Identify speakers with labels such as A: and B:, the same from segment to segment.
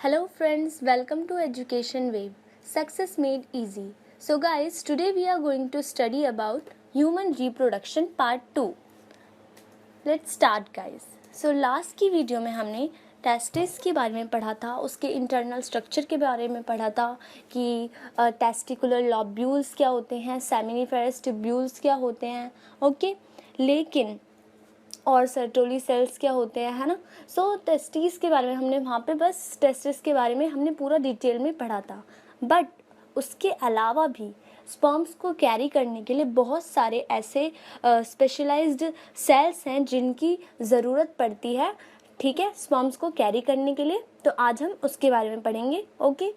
A: Hello friends, welcome to Education Wave. Success made easy. So guys, today we are going to study about human reproduction part 2. Let's start guys. So last की video में हमने testis के बारे में पढ़ा था, उसके internal structure के बारे में पढ़ा था कि टेस्टिकुलर लॉब्यूल्स क्या होते हैं, सेमिनिफेरस ट्यूब्यूल्स क्या होते हैं, ओके। लेकिन और सर्टोली सेल्स क्या होते हैं, है ना। सो टेस्टिस के बारे में हमने वहाँ पे बस टेस्टिस के बारे में हमने पूरा डिटेल में पढ़ा था। बट उसके अलावा भी स्पर्म्स को कैरी करने के लिए बहुत सारे ऐसे स्पेशलाइज्ड सेल्स हैं जिनकी ज़रूरत पड़ती है, ठीक है, स्पर्म्स को कैरी करने के लिए। तो आज हम उसके बारे में पढ़ेंगे, ओके।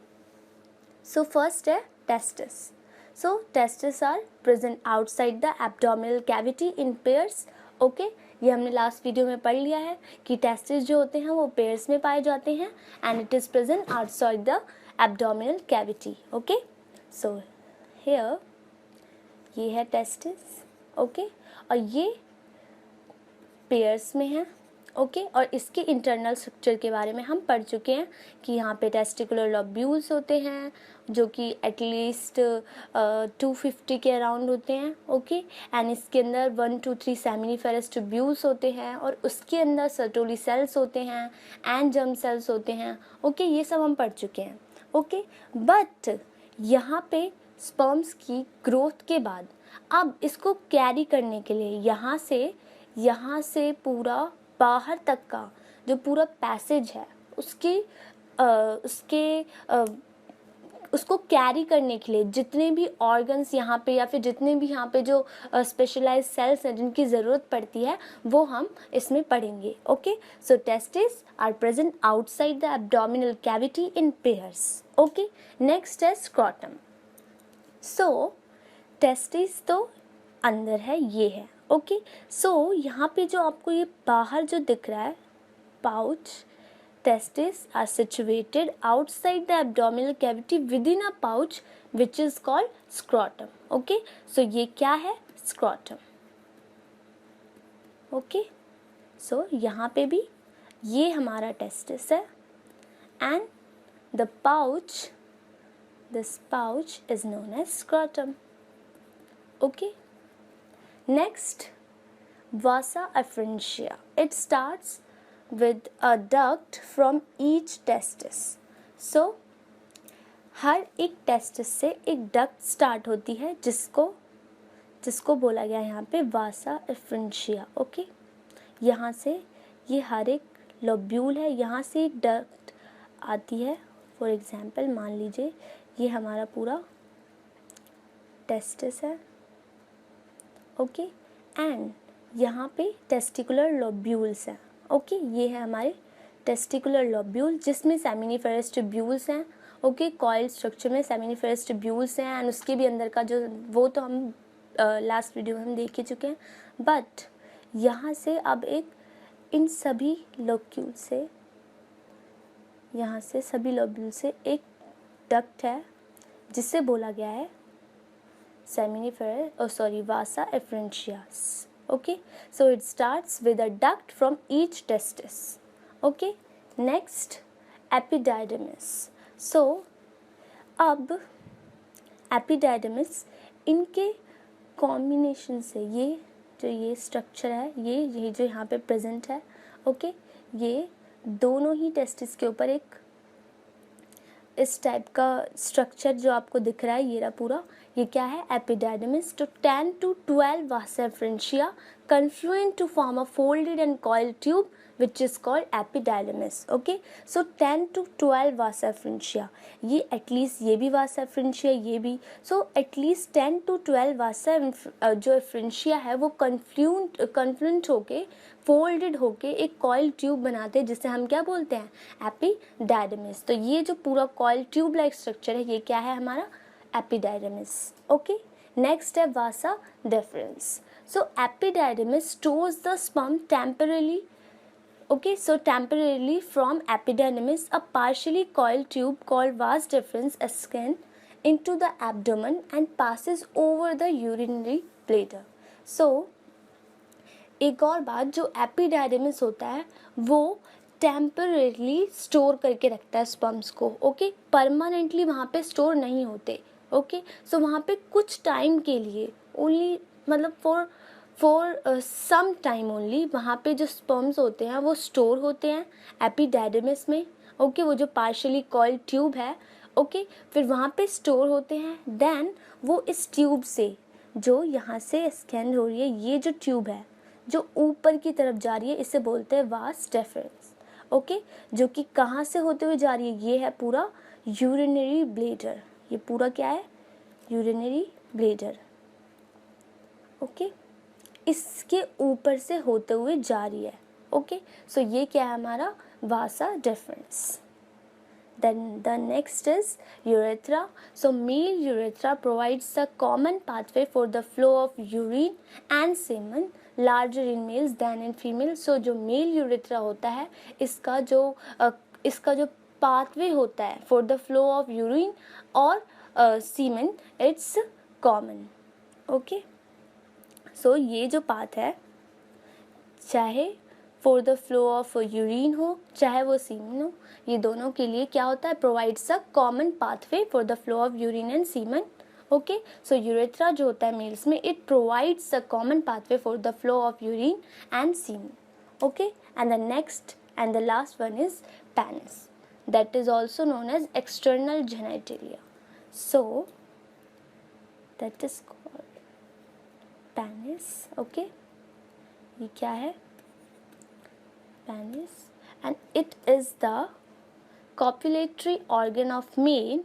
A: सो फर्स्ट है testis. So testis are present outside the abdominal cavity in pairs, okay. ये हमने लास्ट वीडियो में पढ़ लिया है कि टेस्टिस जो होते हैं वो पेयर्स में पाए जाते हैं and it is present outside the abdominal cavity, okay. So here ये है टेस्टिस, ओके, और ये पेयर्स में है, ओके। और इसके इंटरनल स्ट्रक्चर के बारे में हम पढ़ चुके हैं कि यहाँ पे टेस्टिकुलर लॉब्यूल्स होते हैं जो कि एटलीस्ट 250 के अराउंड होते हैं, ओके। एंड इसके अंदर 1 to 3 सेमिनिफेरस ट्यूब्यूल्स होते हैं और उसके अंदर सर्टोली सेल्स होते हैं एंड जर्म सेल्स होते हैं, ओके। ये सब हम पढ़ चुके हैं, ओके। बट यहाँ पे स्पर्म्स की ग्रोथ के बाद अब इसको कैरी करने के लिए यहाँ से पूरा बाहर तक का जो पूरा पैसेज है उसको कैरी करने के लिए जितने भी ऑर्गन्स यहाँ पे या फिर जितने भी यहाँ पे जो स्पेशलाइज्ड सेल्स हैं जिनकी ज़रूरत पड़ती है वो हम इसमें पढ़ेंगे, okay. So testis are present outside the abdominal cavity in pairs, okay. Next है स्क्रॉटम। सो टेस्टिस तो अंदर है, ये है, ओके। सो यहाँ पे जो आपको ये बाहर जो दिख रहा है pouch, testes are situated outside the abdominal cavity within a pouch which is called scrotum, okay. So ये क्या है, scrotum, okay. So यहाँ पे भी ये हमारा testis है and the pouch, this pouch is known as scrotum, okay. Next, vasa efferentia. It starts with a duct from each testis. So हर एक टेस्टिस से एक डक्ट स्टार्ट होती है जिसको बोला गया यहाँ पे वासा एफ्रेंशिया, ओके। यहाँ से ये हर एक लोब्यूल है, यहाँ से एक डक्ट आती है। फॉर एग्जांपल मान लीजिए ये हमारा पूरा टेस्टिस है, ओके। एंड यहाँ पे टेस्टिकुलर लोब्यूल्स हैं, ओके। ये है हमारे टेस्टिकुलर लोब्यूल जिसमें सेमिनिफेरस ट्यूब्यूल्स हैं, ओके। कॉइल स्ट्रक्चर में सेमिनिफेरस ट्यूब्यूल्स हैं एंड उसके भी अंदर का जो वो तो हम लास्ट वीडियो में हम देख ही चुके हैं। बट यहाँ से अब इन सभी लोब्यूल से यहाँ से सभी लोब्यूल से एक डक्ट है जिससे बोला गया है vasa efferentia. Okay, so it starts with a duct from each testis, okay. Next, epididymis. So अब epididymis इनके कॉम्बिनेशन से ये स्ट्रक्चर है, ये जो यहाँ पे प्रेजेंट है, ओके। ये दोनों ही टेस्टिस के ऊपर एक इस टाइप का स्ट्रक्चर जो आपको दिख रहा है, ये रहा पूरा, ये क्या है, एपिडाइडमिस। तो 10 to 12 vasa efferentia confluent to form a folded and coiled tube which is called epididymis, okay. So 10 to 12 vasa efferentia, ये एटलीस्ट ये भी vasa efferentia, ये भी, so एटलीस्ट 10 to 12 vasa जो efferentia है वो confluent होके फोल्डेड होके एक कॉइल ट्यूब बनाते हैं जिसे हम क्या बोलते हैं, एपिडाइडमिस। तो ये जो पूरा कॉइल ट्यूब लाइक स्ट्रक्चर है ये क्या है हमारा, एपिडाइडमिस, ओके। नेक्स्ट है vasa deferens. So epididymis stores the sperm temporarily, okay. So temporarily from epididymis a partially coiled tube called vas deferens ascends into the abdomen and passes over the urinary bladder. So एक और बात, जो epididymis होता है वो temporarily store करके रखता है स्पर्म्स को, ओके, परमानेंटली वहाँ पे स्टोर नहीं होते, ओके। सो वहाँ पे कुछ टाइम के लिए ओनली, मतलब फॉर सम टाइम ओनली वहाँ पे जो स्पर्म्स होते हैं वो स्टोर होते हैं एपिडेर्मिस में, ओके, वो जो पार्शियली कॉइल्ड ट्यूब है, ओके, फिर वहाँ पे स्टोर होते हैं। देन वो इस ट्यूब से, जो यहाँ से स्कैन हो रही है, ये जो ट्यूब है जो ऊपर की तरफ जा रही है, इसे बोलते हैं वास डेफरेंस, ओके, जो कि कहाँ से होते हुए जा रही है, ये है पूरा यूरिनरी ब्लैडर, ये पूरा क्या है, यूरिनरी ब्लैडर, ओके, इसके ऊपर से होते हुए जा रही है, ओके। सो ये क्या है हमारा वासा deference. Then the next is urethra. So male urethra provides a common pathway for the flow of urine and semen, larger in males than in female. So जो male urethra होता है, इसका जो pathway होता है for the flow of urine और semen, it's common, okay. So ये जो path है, चाहे for the flow of urine हो चाहे वो सीमन हो, ये दोनों के लिए क्या होता है, provides a common pathway for the flow of urine and semen, okay. So urethra जो होता है मेल्स में, it provides a common pathway for the flow of urine and semen, okay. And the next and the last one is penis, that is also known as external genitalia, so that is called penis, okay. ये क्या है, penis, and it is the copulatory organ of man,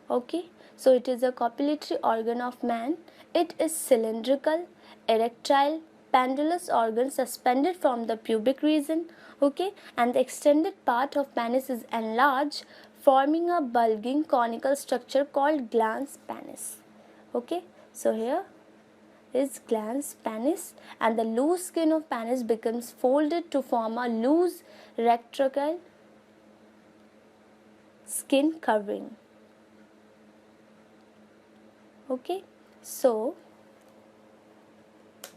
A: okay. So it is a copulatory organ of man. It is cylindrical, erectile, pendulous organ suspended from the pubic region, okay, and the extended part of penis is enlarged, forming a bulging conical structure called glans penis, okay. So here is glans penis, and the loose skin of penis becomes folded to form a loose rectangular skin covering, okay. So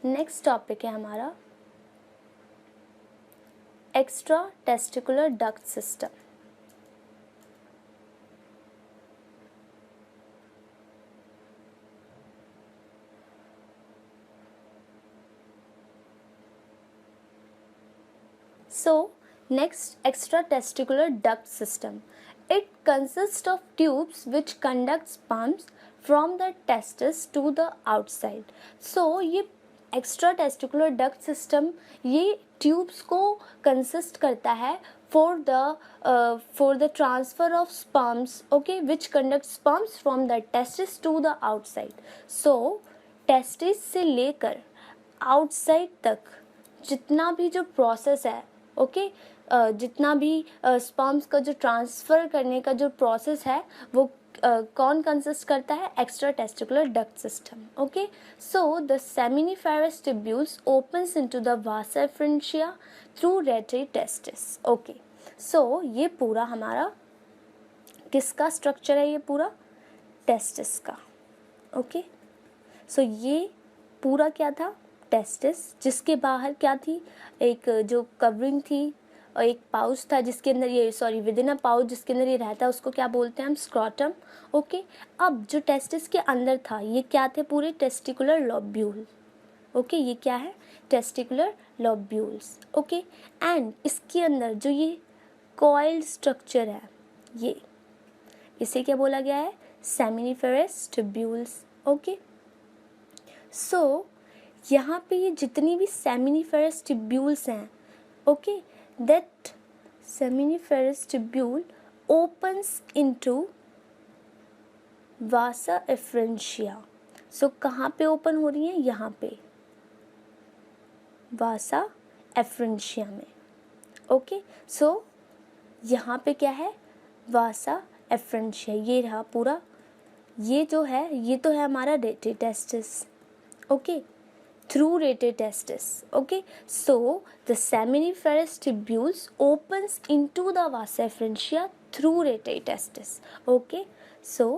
A: next topic है हमारा extra testicular duct system. So next, extratesticular duct system. It consists of tubes which conduct sperms from the testis to the outside. So ये extratesticular duct system ये tubes को consist करता है for the transfer of sperms, okay, which conduct sperms from the testis to the outside. So testis से लेकर outside तक जितना भी जो प्रोसेस है, ओके, जितना भी स्पर्म्स का जो ट्रांसफ़र करने का जो प्रोसेस है वो कौन कंसिस्ट करता है, extra testicular duct system, okay. So the seminiferous tubules opens into the vasa efferentia through rete testis, okay. So ये पूरा हमारा किसका स्ट्रक्चर है, ये पूरा टेस्टिस का, ओके। सो ये पूरा क्या था, टेस्टिस, जिसके बाहर क्या थी, एक जो कवरिंग थी और एक पाउच था जिसके अंदर ये विद इन अ पाउच जिसके अंदर ये रहता है, उसको क्या बोलते हैं हम, स्क्रॉटम, ओके। अब जो टेस्टिस के अंदर था ये क्या थे, पूरे टेस्टिकुलर लॉब्यूल, ओके, ये क्या है, टेस्टिकुलर लॉब्यूल्स, ओके। एंड इसके अंदर जो ये कॉइल्ड स्ट्रक्चर है, ये इसे क्या बोला गया है, सेमिनिफेरस ट्यूब्यूल्स, ओके। सो यहाँ पे ये जितनी भी सेमिनिफेरस ट्यूब्यूल्स हैं, okay, that seminiferous tubule opens into vasa efferentia. So कहाँ पे ओपन हो रही है, यहाँ पे वासा एफरेंशिया में, ओके। सो यहाँ पे क्या है, वासा एफरेंशिया, ये रहा पूरा, ये जो है ये तो है हमारा rete testis, okay, through rete testis, okay. So the seminiferous tubules opens into the vasa efferentia through rete testis, okay. So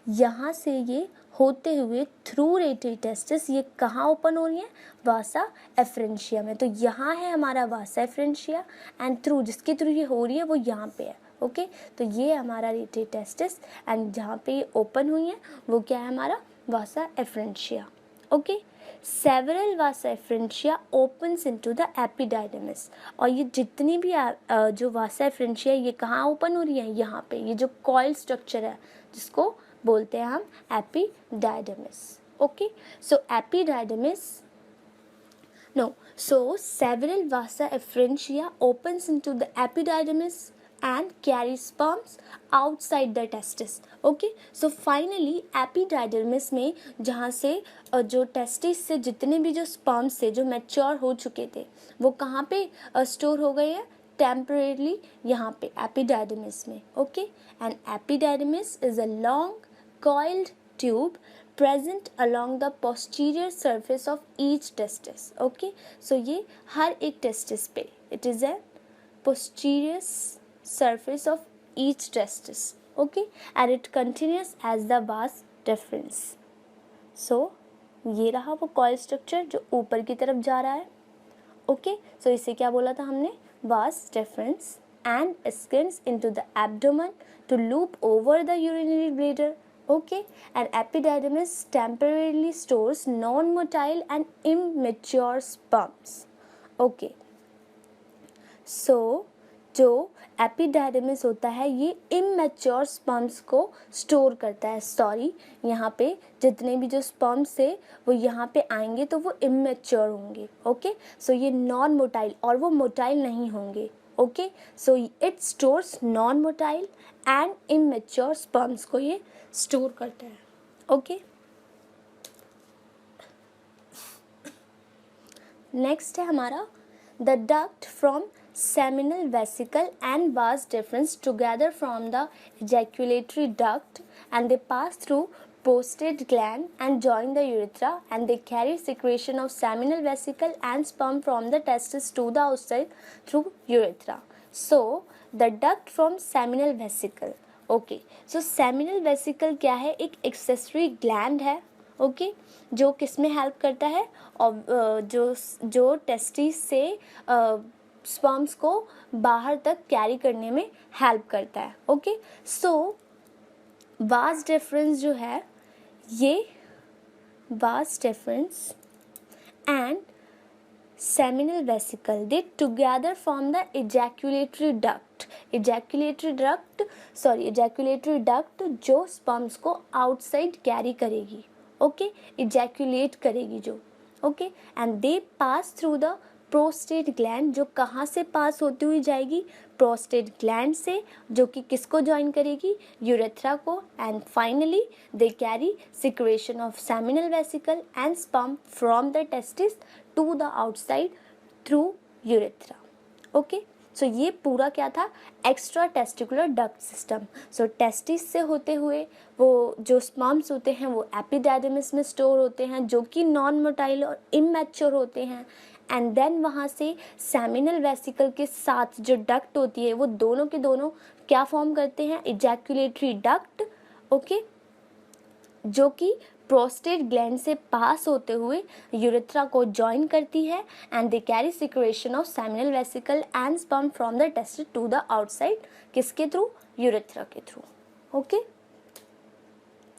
A: यहाँ से ये होते हुए थ्रू रेटे टेस्टिस ये कहाँ ओपन हो रही है, वासा एफरेंशिया में। तो यहाँ है हमारा वासा एफरेंशिया एंड थ्रू जिसके थ्रू ये हो रही है वो यहाँ पे है। ओके तो ये हमारा रेटे टेस्टिस एंड जहाँ पे ये ओपन हुई है वो क्या है, हमारा vasa efferentia. Okay several vasa efferentia opens into the epididymis. और ये जितनी भी जो वासा एफरेंशिया ये कहाँ ओपन हो रही है, यहाँ पे। ये जो कॉइल स्ट्रक्चर है जिसको बोलते हैं हम epididymis. Okay so epididymis so several vasa efferentia opens into the epididymis and carries sperms outside the testis. Okay so finally epididymis में जहाँ से जो टेस्टिस से जितने भी जो स्पर्म्स से जो मैच्योर हो चुके थे वो कहाँ पे स्टोर हो गए हैं, टेम्परेरली यहाँ पे एपिडाइडमिस में। Okay and epididymis is a long coiled tube present along the posterior surface of each testis. Okay so ये हर एक testis पे it is a posterior surface of each testis. Okay and it continues as the vas deferens. So ये रहा वो coil structure जो ऊपर की तरफ जा रहा है। Okay so इसे क्या बोला था हमने, vas deferens and extends into the abdomen to loop over the urinary bladder. Okay and epididymis temporarily stores non-motile and immature sperms. Okay so जो एपिडाइडमिस होता है ये इमेच्योर स्पर्म्स को स्टोर करता है। सॉरी यहाँ पे जितने भी जो स्पर्म्स है वो यहाँ पे आएंगे तो वो इमेच्योर होंगे। ओके सो ये नॉन मोटाइल और वो मोटाइल नहीं होंगे। Okay so it stores non motile and immature sperms को ये स्टोर करता है। ओके नेक्स्ट है हमारा the duct from seminal vesicle and vas deferens together from the ejaculatory duct and they pass through prostate gland and join the urethra and they carry secretion of seminal vesicle and sperm from the testis to the outside through urethra. So the duct from seminal vesicle. Okay so seminal vesicle क्या है, एक accessory gland है। Okay जो किस में help करता है, और जो टेस्टिस से स्पर्म्स को बाहर तक कैरी करने में हेल्प करता है। ओके सो वास डिफरेंस जो है ये vas deferens and seminal vesicle they together form the ejaculatory duct जो स्पर्म्स को आउटसाइड कैरी करेगी। ओके इजैक्यूलेट करेगी जो। Okay and they pass through the prostate gland जो कहाँ से पास होती हुई जाएगी, प्रोस्टेट ग्लैंड से जो कि किसको ज्वाइन करेगी, यूरेथ्रा को। And finally they carry secretion of seminal vesicle and sperm from the testis to the outside through urethra. Okay so ये पूरा क्या था, extra testicular duct system. So testis से होते हुए वो जो स्पर्म्स होते हैं वो एपिडाइडमिस में स्टोर होते हैं जो कि नॉन मोटाइल और इमैच्योर होते हैं। एंड देन वहाँ से सेमिनल वेसिकल के साथ जो डक्ट होती है वो दोनों के दोनों क्या फॉर्म करते हैं, इजैक्यूलेटरी डक्ट। ओके जो कि प्रोस्टेट ग्लैंड से पास होते हुए यूरेथ्रा को जॉइन करती है and they carry secretion of seminal vesicle and sperm from the testis to the outside, किसके थ्रू, यूरेथ्रा के through. Okay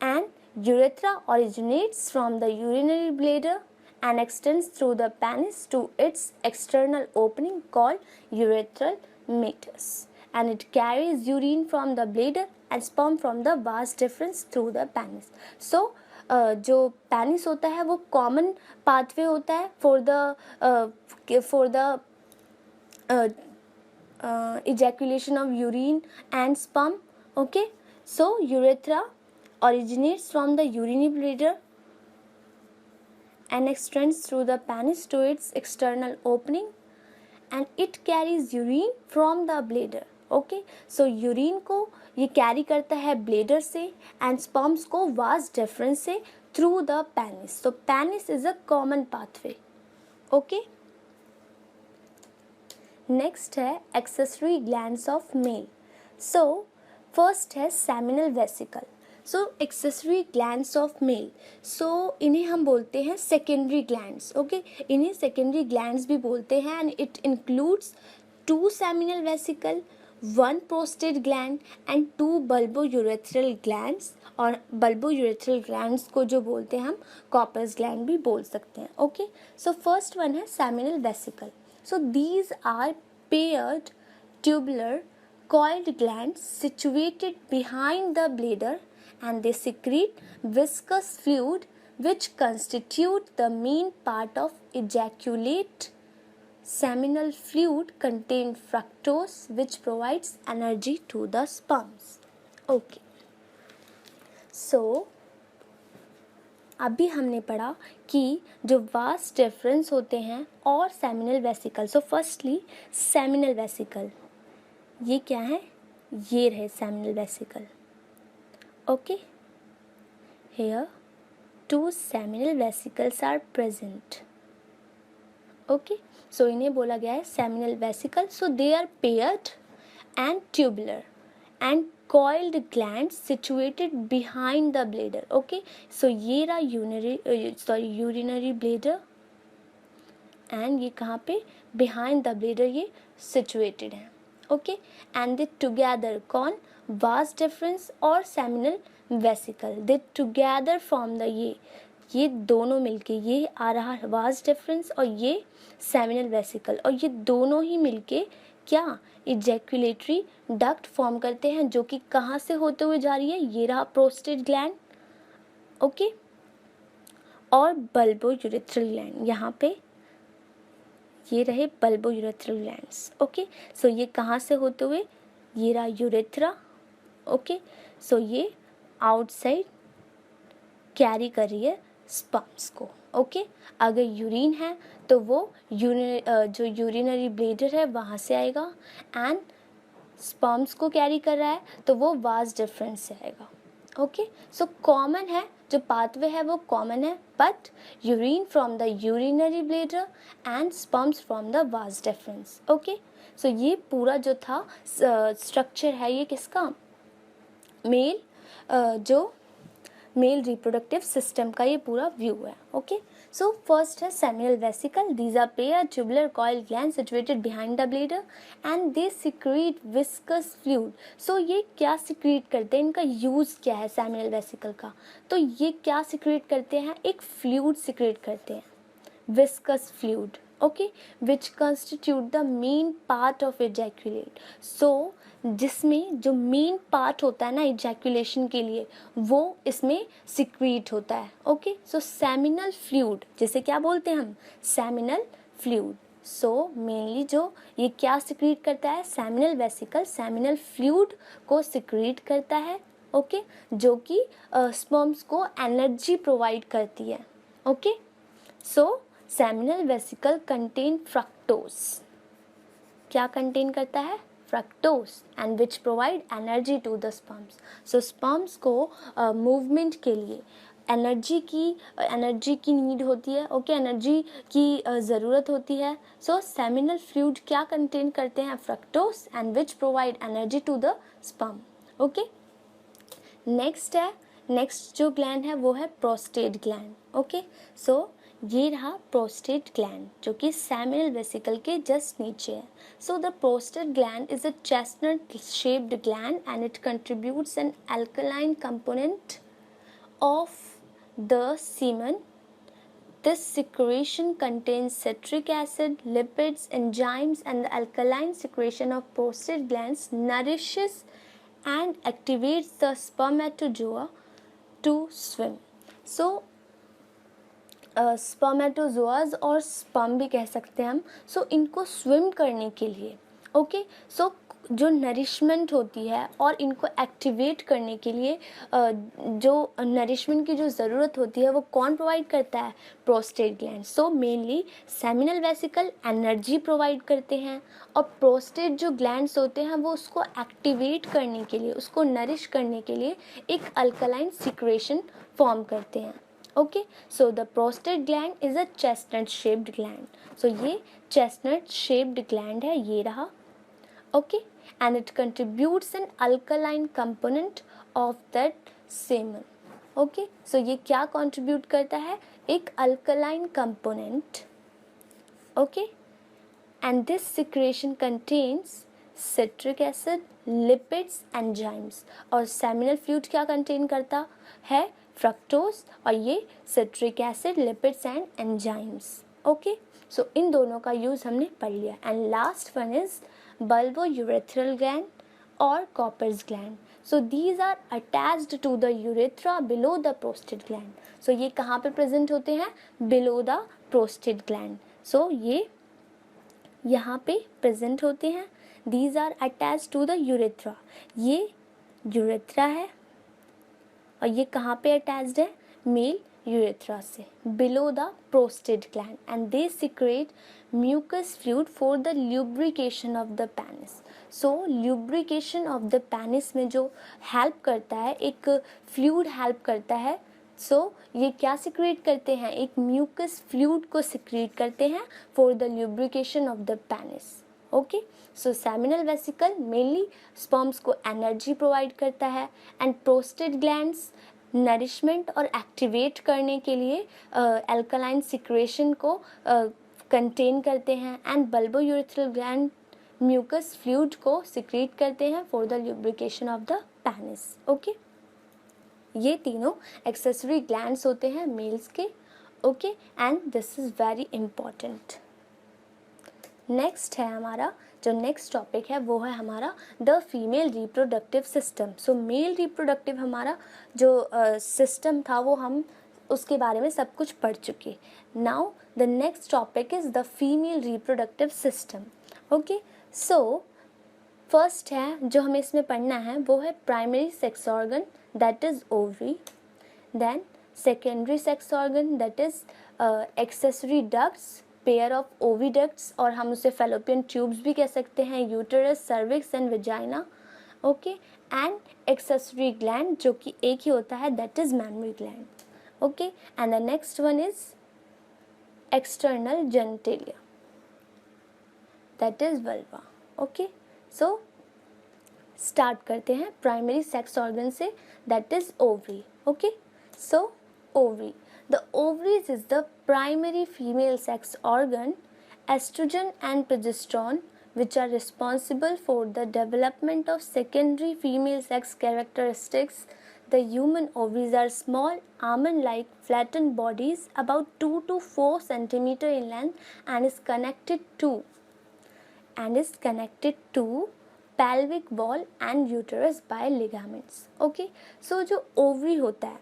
A: and urethra originates from the urinary bladder and extends through the penis to its external opening called urethral meatus, and it carries urine from the bladder and sperm from the vas deferens through the penis. So जो penis होता है वो common pathway होता है for the ejaculation of urine and sperm. Okay so urethra originates from the urinary bladder and extends through the penis to its external opening and it carries urine from the bladder. Okay so urine को ये carry करता है bladder से and sperms को vas deferens से through the penis. तो penis is a common pathway. Okay next है accessory glands of male. So first है seminal vesicle. So accessory glands of male, so इन्हें हम बोलते हैं सेकेंडरी ग्लैंड्स. ओके, इन्हें सेकेंडरी ग्लैंड्स भी बोलते हैं. And it includes 2 seminal vesicle, 1 prostate gland and 2 bulbourethral glands. और बल्बोयूरेथ्रल ग्लैंड्स को जो बोलते हैं हम कॉर्पस ग्लैंड भी बोल सकते हैं. ओके, सो फर्स्ट वन है seminal vesicle. So these are paired tubular coiled glands situated behind the bladder, and they secrete viscous fluid which constitute the main part of ejaculate. Seminal fluid contain fructose which provides energy to the sperms. Okay, so अभी हमने पढ़ा कि जो vast difference होते हैं और seminal vesicle. So firstly seminal vesicle, ये क्या है, ये रहे seminal vesicle. Okay, here 2 seminal vesicles are present. Okay, so इन्हें बोला गया है seminal vesicle. So they are paired and tubular and coiled glands situated behind the bladder. Okay, so ये रहा urinary bladder and ये कहाँ पे behind the bladder ये situated है. Okay, and they together कौन, vas deferens और seminal vesicle, they together form the ये दोनों मिलके, ये आ रहा vas deferens और ये seminal vesicle, और ये दोनों ही मिलके क्या इजैकुलेटरी डक्ट फॉर्म करते हैं, जो कि कहाँ से होते हुए जा रही है, ये रहा प्रोस्टेट ग्लैंड. ओके, और बल्बोयूरेथ्रल ग्लैंड, यहाँ पे ये रहे बल्बोयूरेथ्रल ग्लैंड्स. ओके, सो ये कहाँ से होते हुए, ये रहा यूरेथ्रा. ओके, सो ये आउटसाइड कैरी कर रही है स्पर्म्स को. ओके, अगर यूरिन है तो वो जो यूरिनरी ब्लेडर है वहाँ से आएगा, एंड स्पर्म्स को कैरी कर रहा है तो वो वास डिफरेंस से आएगा. ओके, सो कॉमन है, जो पाथवे है वो कॉमन है, but urine from the urinary bladder and sperms from the vas deferens. Okay, so ये पूरा जो था स्ट्रक्चर है, ये किसका, जो मेल रिप्रोडक्टिव सिस्टम का ये पूरा व्यू है. ओके, सो फर्स्ट है seminal vesicle. These are pair tubular coil gland situated behind the bladder and they secrete viscous fluid. So ये क्या सिक्रीट करते हैं, इनका यूज़ क्या है सेमिनल वेसिकल का, तो ये क्या सिक्रीट करते हैं, एक फ्लूइड सिक्रीट करते हैं, viscous fluid. Okay, which constitute the main part of ejaculate. So जिसमें जो मेन पार्ट होता है ना इजैकुलेशन के लिए, वो इसमें सिक्रीट होता है. ओके, सो सेमिनल फ्लूइड, जिसे क्या बोलते हैं हम, सेमिनल फ्लूइड. सो मेनली जो ये क्या सिक्रीट करता है, सेमिनल वेसिकल सेमिनल फ्लूइड को सिक्रीट करता है. ओके, जो कि स्पर्म्स को एनर्जी प्रोवाइड करती है. ओके, सो सेमिनल वेसिकल कंटेन फ्रक्टोज, क्या कंटेन करता है, fructose, and which provide energy to the sperms. So sperms को मूवमेंट के लिए एनर्जी की नीड होती है. ओके, एनर्जी की ज़रूरत होती है. सो सेमिनल फ्लूइड क्या कंटेन करते हैं, fructose, and which provide energy to the sperm. Okay, next जो ग्लैंड है वो है प्रोस्टेट ग्लैंड. ओके, सो ये रहा प्रोस्टेट ग्लैंड, जो कि सेमिनल वेसिकल के जस्ट नीचे है. So the prostate gland is a chestnut shaped gland and it contributes an alkaline component of the semen. This secretion contains citric acid, lipids, enzymes, and the alkaline secretion of prostate glands nourishes and activates the spermatozoa to swim. So स्पर्मेटोजोआज और sperm भी कह सकते हैं हम. सो इनको swim करने के लिए, ओके, सो जो नरिशमेंट होती है और इनको एक्टिवेट करने के लिए जो नरिशमेंट की जो ज़रूरत होती है वो कौन प्रोवाइड करता है, prostate gland. So mainly seminal vesicle energy provide करते हैं, और प्रोस्टेट जो ग्लैंड्स होते हैं वो उसको एक्टिवेट करने के लिए, उसको नरिश करने के लिए एक अल्कलाइन सिक्रेशन फॉर्म करते हैं. Okay, so the prostate gland is a chestnut shaped gland. So ये चेस्टनट शेप्ड ग्लैंड है, ये रहा. Okay, and it contributes an alkaline component of that semen. Okay, so ये क्या कंट्रीब्यूट करता है? एक alkaline component. Okay, and this secretion contains citric acid, lipids, enzymes. और सेमिनल फ्लूइड क्या कंटेन करता है? फ्रक्टोज, और ये citric acid, lipids and enzymes. Okay, so इन दोनों का यूज हमने पढ़ लिया. And last one is bulbourethral gland or Cowper's gland. So these are attached to the urethra below the prostate gland. So ये कहाँ पे present होते हैं? Below the prostate gland. So ये यहाँ पे present होते हैं. These are attached to the urethra. ये urethra है और ये कहाँ पे attached है? Male urethra से below the prostate gland, and they secrete mucus fluid for the lubrication of the penis. So lubrication of the penis में जो help करता है, एक fluid help करता है. So ये क्या secrete करते हैं? एक mucus fluid को secrete करते हैं for the lubrication of the penis. Okay, so seminal vesicle mainly sperms को energy provide करता है, and prostate glands नरिशमेंट और एक्टिवेट करने के लिए अल्कलाइन सिक्रेशन को कंटेन करते हैं. And bulbourethral gland mucus fluid को सिक्रीट करते हैं for the lubrication of the penis. Okay, ये तीनों एक्सेसरी ग्लैंड्स होते हैं मेल्स के. Okay, and this is very important. Next है हमारा जो नेक्स्ट टॉपिक है वो है हमारा the female reproductive system. So male reproductive हमारा जो सिस्टम था वो हम उसके बारे में सब कुछ पढ़ चुके. Now the next topic is the female reproductive system. Okay, so first है जो हमें इसमें पढ़ना है वो है primary sex organ that is ovary. Then secondary sex organ that is accessory ducts, pair of oviducts, और हम उसे फेलोपियन ट्यूब्स भी कह सकते हैं, uterus, cervix and vagina. Okay, and accessory gland जो कि एक ही होता है that is mammary gland. Okay, and the next one is external genitalia that is vulva. Okay, so start करते हैं primary sex organ say that is ovary. Okay, so ovary. The ovaries is the primary female sex organ. Estrogen and progesterone, which are responsible for the development of secondary female sex characteristics. The human ovaries are small, almond-like, flattened bodies about 2 to 4 centimeter in length and is connected to pelvic wall and uterus by ligaments. Okay, so जो ovary होता है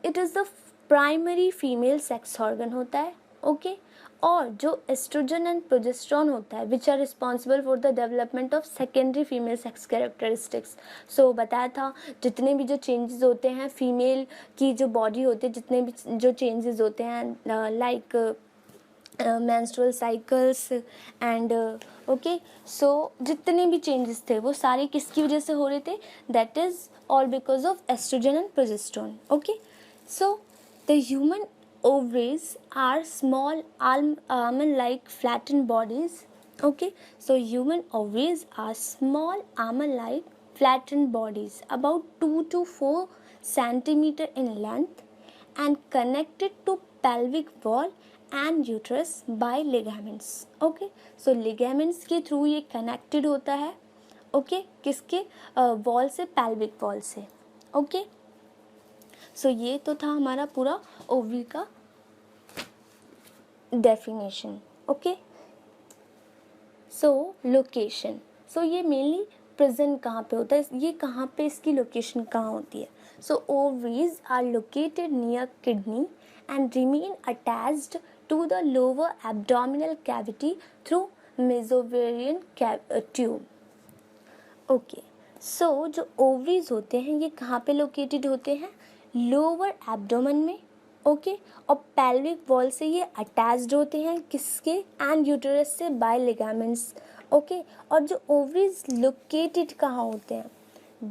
A: it is the primary female sex organ होता है. Okay, और जो oestrogen and progesterone होता है which are responsible for the development of secondary female sex characteristics. So बताया था जितने भी जो चेंजेस होते हैं फीमेल की जो बॉडी होती है, जितने भी जो चेंजेस होते हैं like menstrual cycles and okay, so जितने भी changes थे वो सारे किसकी वजह से हो रहे थे? That is all because of estrogen and progesterone. Okay, so the human ovaries are small almond-like flattened bodies. Okay, so human ovaries are small almond-like flattened bodies about 2 to 4 centimeter in length and connected to pelvic wall and uterus by ligaments. Okay, so ligaments के through ये connected होता है. Okay, किसके wall से? pelvic wall से. Okay, so ये तो था हमारा पूरा ओवरी का definition. Okay, so location. So ये mainly present कहाँ पे होता है? ये कहाँ पे इसकी लोकेशन कहाँ होती है? So ovaries are located near kidney and remain attached to the lower abdominal cavity through mesoovarian tube. Okay, so जो ovaries होते हैं ये कहाँ पे located होते हैं? lower abdomen में. ओके, और pelvic wall से ये attached होते हैं किसके? and uterus से by ligaments. ओके, और जो ovaries located कहाँ होते हैं?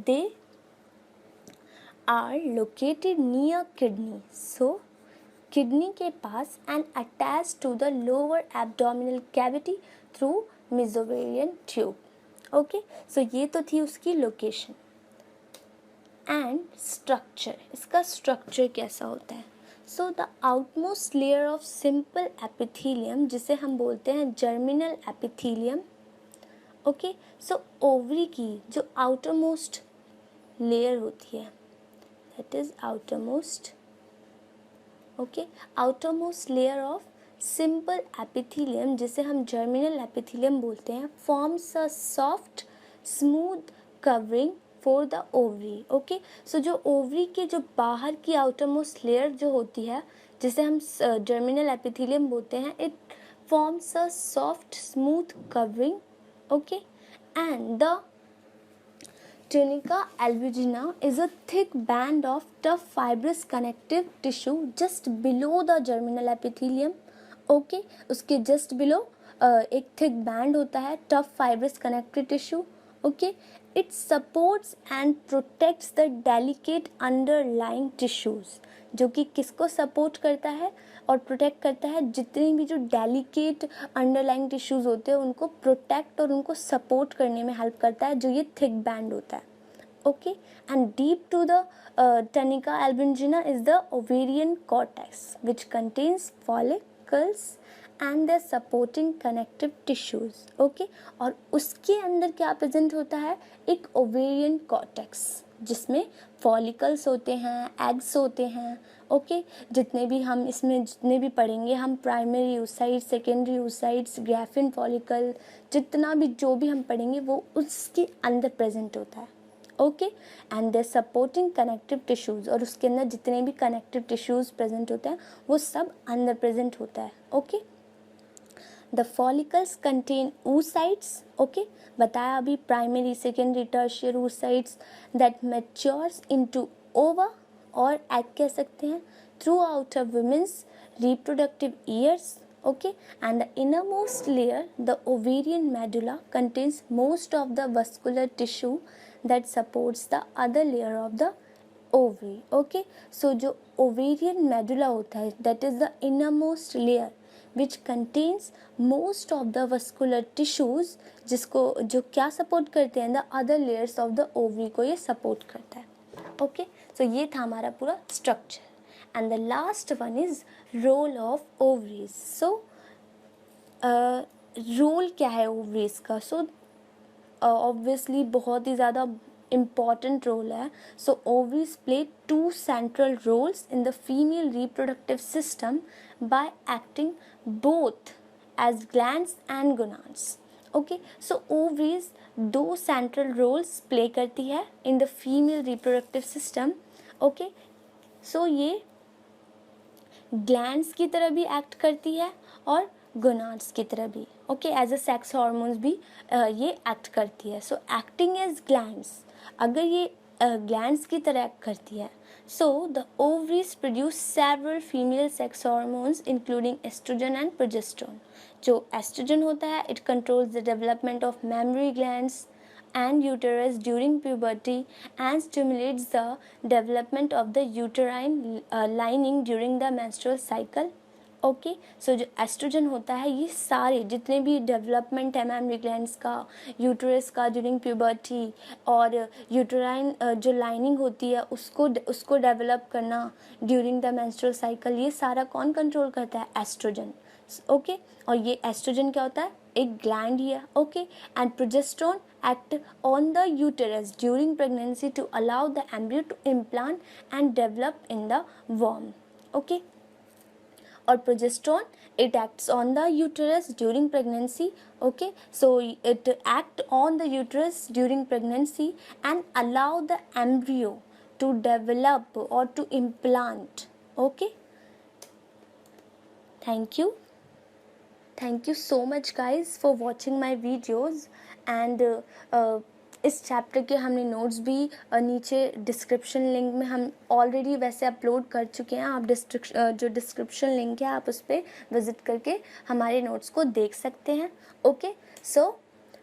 A: they are located near kidney. So kidney के पास and attach to the lower abdominal cavity through mesovarian tube. Okay, so ये तो थी उसकी लोकेशन. एंड स्ट्रक्चर, इसका स्ट्रक्चर कैसा होता है. So the outmost layer of simple epithelium, जिसे हम बोलते हैं germinal epithelium. Okay, so ovary की जो आउटरमोस्ट लेयर होती है, that is outermost. Okay, outermost layer of simple epithelium, जिसे हम जर्मिनल एपिथेलियम बोलते हैं, forms a soft smooth covering for the ovary. Okay, so जो ओवरी के जो बाहर की आउटरमोस्ट लेयर जो होती है, जिसे हम जर्मिनल एपिथेलियम बोलते हैं, it forms a soft smooth covering. Okay, and the tunica albuginea is a thick band of tough fibrous connective tissue just below the germinal epithelium. Okay, उसके जस्ट बिलो एक thick band होता है, tough fibrous connective tissue. Okay, it supports and protects the delicate underlying tissues, जो कि किसको support करता है और प्रोटेक्ट करता है, जितनी भी जो डेलिकेट अंडरलाइंग टिश्यूज होते हैं उनको प्रोटेक्ट और उनको सपोर्ट करने में हेल्प करता है, जो ये थिक बैंड होता है. Okay, and deep to the tunica albuginea is the ovarian cortex which contains follicles and their supporting connective tissues. Okay, और उसके अंदर क्या प्रेजेंट होता है, एक ओवेरियन कॉर्टेक्स, जिसमें फॉलिकल्स होते हैं, एग्स होते हैं. ओके, जितने भी हम इसमें जितने भी पढ़ेंगे हम, primary oocyte, secondary oocytes, Graafian follicle, जितना भी जो भी हम पढ़ेंगे वो उसके अंदर प्रेजेंट होता है. Okay, and they supporting connective tissues, और उसके अंदर जितने भी कनेक्टिव टिश्यूज़ प्रेजेंट होते हैं वो सब अंदर प्रेजेंट होता है. Okay, the follicles contain oocytes. Okay, बताया अभी, primary, secondary, tertiary oocytes that matures into ova और एग कह सकते हैं throughout a woman's reproductive years. Okay, and the innermost layer, the ovarian medulla, contains most of the vascular tissue that supports the other layer of the ovary. Okay, so जो ovarian medulla होता है, that is the innermost layer which contains most of the vascular tissues, जिसको जो क्या support करते हैं, the other layers of the ovary को ये support करता है. Okay, so ये था हमारा पूरा structure. And the last one is role of ovaries. So role क्या है ओवरीज का? सो ऑब्वियसली बहुत ही ज़्यादा इम्पॉर्टेंट रोल है. So ovaries play 2 central roles in the female reproductive system by acting both as glands and gonads. Okay, so ovaries 2 central roles play करती है in the female reproductive system. Okay, so ये glands की तरह भी act करती है और gonads की तरह भी. Okay, as a sex hormones भी ये एक्ट करती है. सो एक्टिंग एज ग्लैंड्स, अगर ये ग्लैंड्स की तरह एक्ट करती है, so the ovaries produce several female sex hormones including estrogen and progesterone. जो एस्ट्रोजन होता है, it controls the development of mammary glands and uterus during puberty and stimulates the development of the uterine lining during the menstrual cycle. Okay, so जो estrogen होता है, ये सारे जितने भी डेवलपमेंट है मेमरी ग्लैंड्स का, यूटरस का ड्यूरिंग प्यूबर्टी, और यूटराइन जो लाइनिंग होती है उसको डेवलप करना ड्यूरिंग द मेंस्ट्रुअल साइकिल, ये सारा कौन कंट्रोल करता है? एस्ट्रोजन. ओके, और ये एस्ट्रोजन क्या होता है? एक ग्लैंड ही है. Okay, and progesterone act on the uterus during pregnancy to allow the embryo to implant and develop in the womb. Okay, or progesterone, it acts on the uterus during pregnancy. Okay, so it act on the uterus during pregnancy and allow the embryo to develop or to implant. Okay, thank you so much guys for watching my videos. And इस chapter के हमने notes भी नीचे description link में हम already वैसे upload कर चुके हैं. आप जो डिस्क्रिप्शन लिंक है आप उस पर विज़िट करके हमारे नोट्स को देख सकते हैं. Okay, so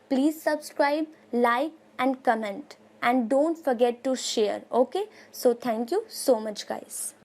A: please subscribe, like and comment, and don't forget to share. Okay, so thank you so much guys.